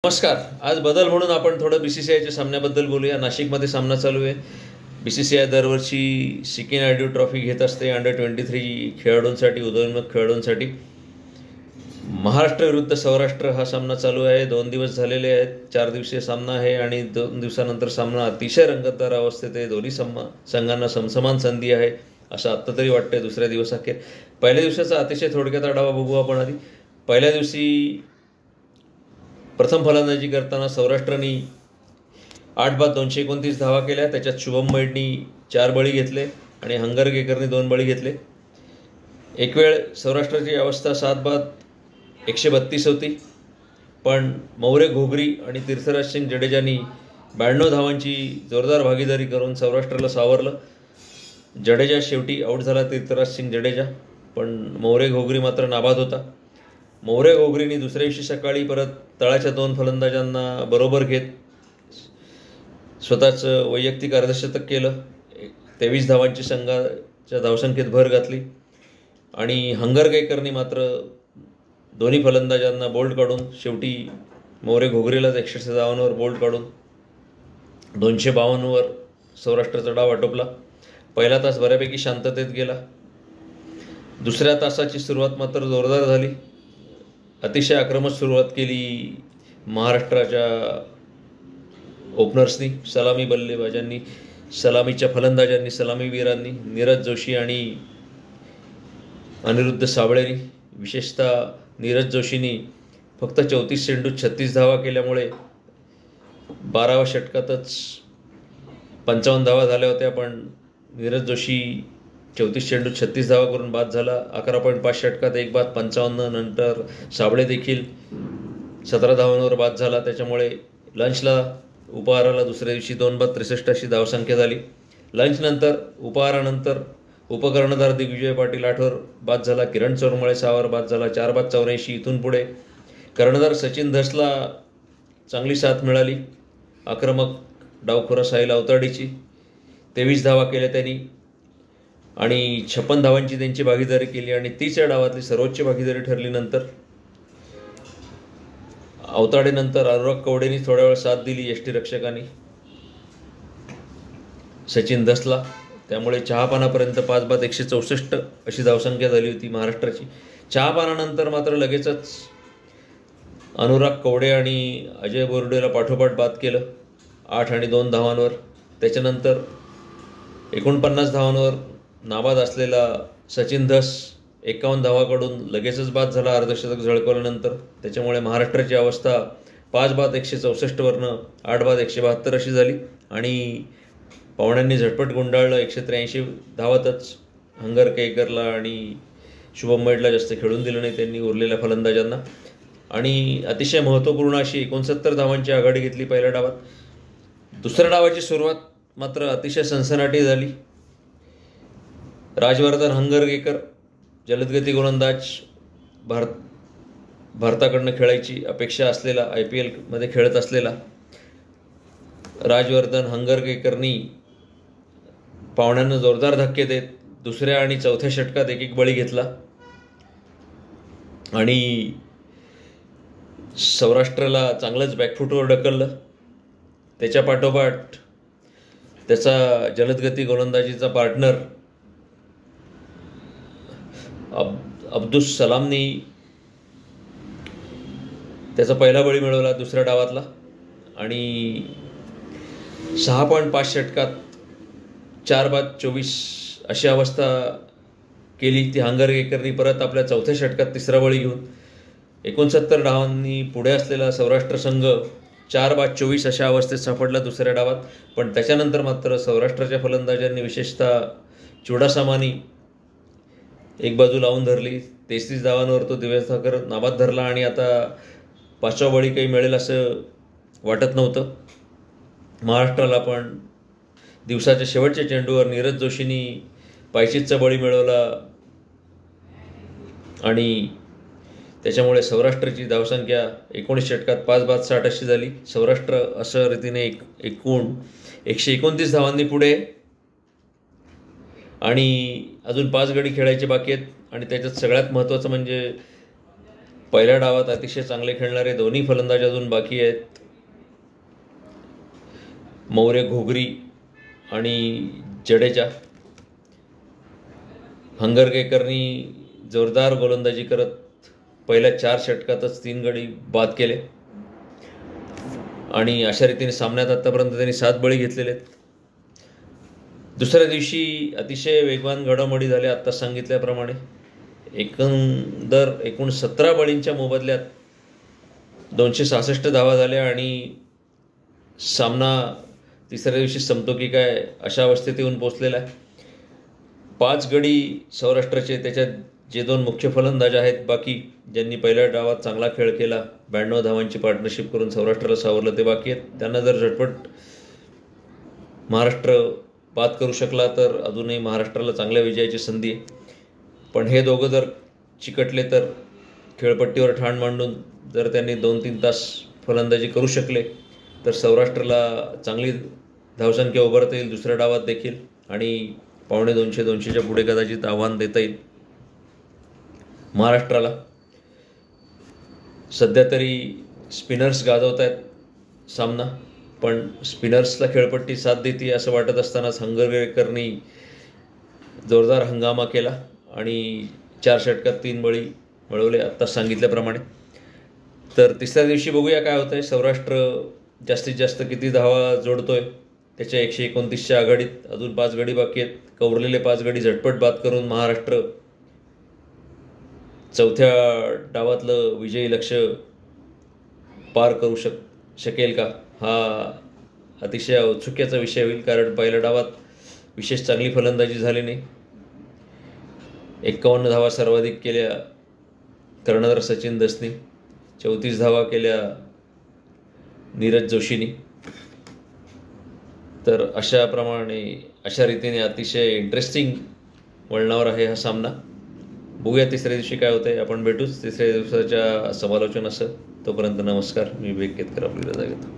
नमस्कार. आज बदल म्हणून आपण थोडं BCCIच्या सामन्याबद्दल बोलूया. नाशिकमध्ये सामना चालू आहे. BCCI दरवर्षी सिकी नायडू ट्रॉफी घेत असते अंडर-23 खेळाडूंसाठी, उदयोन्मुख खेळाडूंसाठी. महाराष्ट्र विरुद्ध सौराष्ट्र हा सामना चालू आहे. 2 दिवस झालेले आहेत. 4 दिवसीय सामना आहे आणि 2 दिवसानंतर सामना अतिशय रंगतदार अवस्थेत आहे. दोन्ही संघांना समसमान संधी आहे असं आत्ता तरी वाटतंय. दुसऱ्या दिवसाखेर पहिल्या दिवसाचा अतिशय थोडक्यात आढावा बघू आपण आधी. पहिल्या दिवशी प्रथम फलंदाजी करताना सौराष्ट्राने 8 बाद 229 धावा केल्या. त्याच्यात शुभम मैडनी 4 बळी घेतले आणि हंगरगेकरने 2 बळी घेतले. एक वेळ सौराष्ट्राची अवस्था 7 बाद 132 होती, पण मौरे घोगरी आणि तीर्थराज सिंग जडेजानी 92 धावांची जोरदार भागीदारी करून सौराष्ट्राला सावरलं. जडेजा शेवटी आऊट झाला, तीर्थराज सिंग जडेजा, पण मौरे घोगरी मात्र नाबाद होता. मौरे घोगरीने दुसऱ्या दिवशी सकाळी परत तळाच्या 2 फलंदाजांना बरोबर घेत स्वतःचं वैयक्तिक अर्धशतक केलं. 23 धावांची संघाच्या धावसंख्येत भर घातली आणि हंगरगेकरने मात्र दोन्ही फलंदाजांना बोल्ड काढून शेवटी मौरे घोगरीलाच 106 धावांवर बोल्ड काढून 252 सौराष्ट्राचा डाव आटोपला. पहिला तास बऱ्यापैकी शांततेत गेला. दुसऱ्या तासाची सुरुवात मात्र जोरदार झाली. अतिशय आक्रमक सुरुवात केली महाराष्ट्राच्या ओपनर्सनी, सलामी बल्लेबाजांनी, सलामीच्या फलंदाजांनी, सलामीवीरांनी, नीरज जोशी आणि अनिरुद्ध साबळेनी. विशेषतः नीरज जोशींनी फक्त 34 चेंडूत 36 धावा केल्यामुळे 12व्या षटकातच 55 धावा झाल्या होत्या, पण नीरज जोशी 34 चेंडूत 36 धावा करून बाद झाला. 11.5 षटकात 1 बाद 55. नंतर साबळे देखील 17 धावांवर बाद झाला. त्याच्यामुळे लंचला उपहाराला दुसऱ्या दिवशी 2 बाद 63 अशी धावसंख्या झाली. लंचनंतर उपहारानंतर उपकर्णधार दिग्विजय पाटील 8 बाद झाला. किरण चोरमळे 6 बाद झाला. 4 बाद 84. इथून पुढे कर्णधार सचिन धसला चांगली साथ मिळाली. आक्रमक डावखुरा साहिल अवताडेची 23 धावा केल्या त्यांनी आणि 56 धावांची त्यांची भागीदारी केली आणि 30 या डावातली सर्वोच्च भागीदारी ठरली. नंतर अवताडेनंतर अनुराग कवडेनी थोड्या वेळ साथ दिली यष्टीरक्षकांनी. सचिन धसला, त्यामुळे चहापानापर्यंत 5 बाद 164 अशी धावसंख्या झाली होती महाराष्ट्राची. चहापानानंतर मात्र लगेचच अनुराग कवडे आणि अजय बोर्डेला पाठोपाठ बाद केलं 8 आणि 2 धावांवर. त्याच्यानंतर 49 धावांवर नाबाद असलेला सचिन धस 51 धावाकडून लगेचच बाद झाला अर्धशतक झळकवल्यानंतर. त्याच्यामुळे महाराष्ट्राची अवस्था 5 बाद 164 वरनं 8 बाद 172 अशी झाली आणि पाहुण्यांनी झटपट गुंडाळलं. 183 धावातच हंगरगेकरला आणि शुभम मैडला जास्त खेळून दिलं नाही त्यांनी उरलेल्या फलंदाजांना आणि अतिशय महत्त्वपूर्ण अशी 69 धावांची आघाडी घेतली पहिल्या डावात. दुसऱ्या डावाची सुरुवात मात्र अतिशय सनसनाटी झाली. राजवर्धन हंगरगेकर जलदगती गोलंदाज, भारताकडनं खेळायची अपेक्षा असलेला, IPLमध्ये खेळत असलेला राजवर्धन हंगरगेकरनी पाहुण्यांना जोरदार धक्के देत दुसऱ्या आणि चौथ्या षटकात एक बळी घेतला आणि सौराष्ट्राला चांगलंच बॅकफुटवर ढकललं. त्याच्या पाठोपाठ त्याचा जलदगती गोलंदाजीचा पार्टनर अब्दुस सलामनी त्याचा पहिला बळी मिळवला दुसऱ्या डावातला आणि 6.5 षटकात 4 बाद 24 अशी अवस्था केली ती हंगरगेकरनी. परत आपल्या चौथ्या षटकात तिसरा बळी घेऊन 69 धावांनी पुढे असलेला सौराष्ट्र संघ 4 बाद 24 अशा अवस्थेत सापडला दुसऱ्या डावात. पण त्याच्यानंतर मात्र सौराष्ट्राच्या फलंदाजांनी विशेषतः चुडासामानी एक बाजू लावून धरली. 33 धावांवर तो दिवेसागर नाबाद धरला आणि आता 5वा बळी काही मिळेल असं वाटत नव्हतं महाराष्ट्राला. पण दिवसाच्या शेवटच्या चेंडूवर नीरज जोशींनी पायचीतचा बळी मिळवला आणि त्याच्यामुळे सौराष्ट्राची धावसंख्या 19 षटकात 5 बाद 60 अशी झाली. सौराष्ट्र अशा रीतीने एकूण 129 धावांनी पुढे आणि अजून 5 गडी खेळायचे बाकी आहेत आणि त्याच्यात सगळ्यात महत्त्वाचं म्हणजे पहिल्या डावात अतिशय चांगले खेळणारे दोन्ही फलंदाज अजून बाकी आहेत. मौर्य, घोगरी आणि जडेजा. हंगरगेकरनी जोरदार गोलंदाजी करत पहिल्या 4 षटकातच 3 गडी बाद केले आणि अशा रीतीने सामन्यात आतापर्यंत त्यांनी 7 बळी घेतलेले आहेत. दुसऱ्या दिवशी अतिशय वेगवान घडामोडी झाल्या. आत्ता सांगितल्याप्रमाणे एकूण 17 बळींच्या मोबदल्यात 266 धावा झाल्या आणि सामना तिसऱ्या दिवशी संपतो की काय अशा अवस्थेत येऊन पोचलेला आहे. 5 गडी सौराष्ट्राचे, त्याच्यात जे 2 मुख्य फलंदाज आहेत बाकी, ज्यांनी पहिल्या डावात चांगला खेळ केला, 92 धावांची पार्टनरशिप करून सौराष्ट्राला सावरलं, ते बाकी आहेत. त्यांना जर झटपट महाराष्ट्र बाद करू शकला तर अजूनही महाराष्ट्राला चांगल्या विजयाची संधी आहे. पण हे दोघं जर चिकटले तर खेळपट्टीवर ठाण मांडून जर त्यांनी 2-3 तास फलंदाजी करू शकले तर सौराष्ट्राला चांगली धावसंख्या उभारता येईल दुसऱ्या डावात देखील आणि 250-200च्या पुढे कदाचित आव्हान देता येईल महाराष्ट्राला. सध्या तरी स्पिनर्स गाजवत आहेत सामना, पण स्पिनर्सला खेळपट्टी साथ देते असं वाटत असतानाच हंगरगेकरनी जोरदार हंगामा केला आणि 4 षटकात 3 बळी मिळवले आत्ता सांगितल्याप्रमाणे. तर तिसऱ्या दिवशी बघूया काय होतं आहे. सौराष्ट्र जास्तीत जास्त किती धावा जोडतोय, त्याच्या 129च्या आघाडीत. अजून 5 गडी बाकी आहेत. उरलेले 5 गडी झटपट बाद करून महाराष्ट्र चौथ्या डावातलं विजयी लक्ष्य पार करू शकेल का, हा अतिशय औत्सुक्याचा विषय होईल. कारण पहिल्या डावात विशेष चांगली फलंदाजी झाली नाही. 51 धावा सर्वाधिक केल्या कर्णधार सचिन दसनी, 34 धावा केल्या नीरज जोशीनी. तर अशा रीतीने अतिशय इंटरेस्टिंग वळणावर आहे हा सामना. बघूया तिसऱ्या दिवशी काय होतं आहे. आपण भेटूच तिसऱ्या दिवसाच्या समालोचनासह. तोपर्यंत नमस्कार. मी विवेक केतकर आपली रजा घेतो.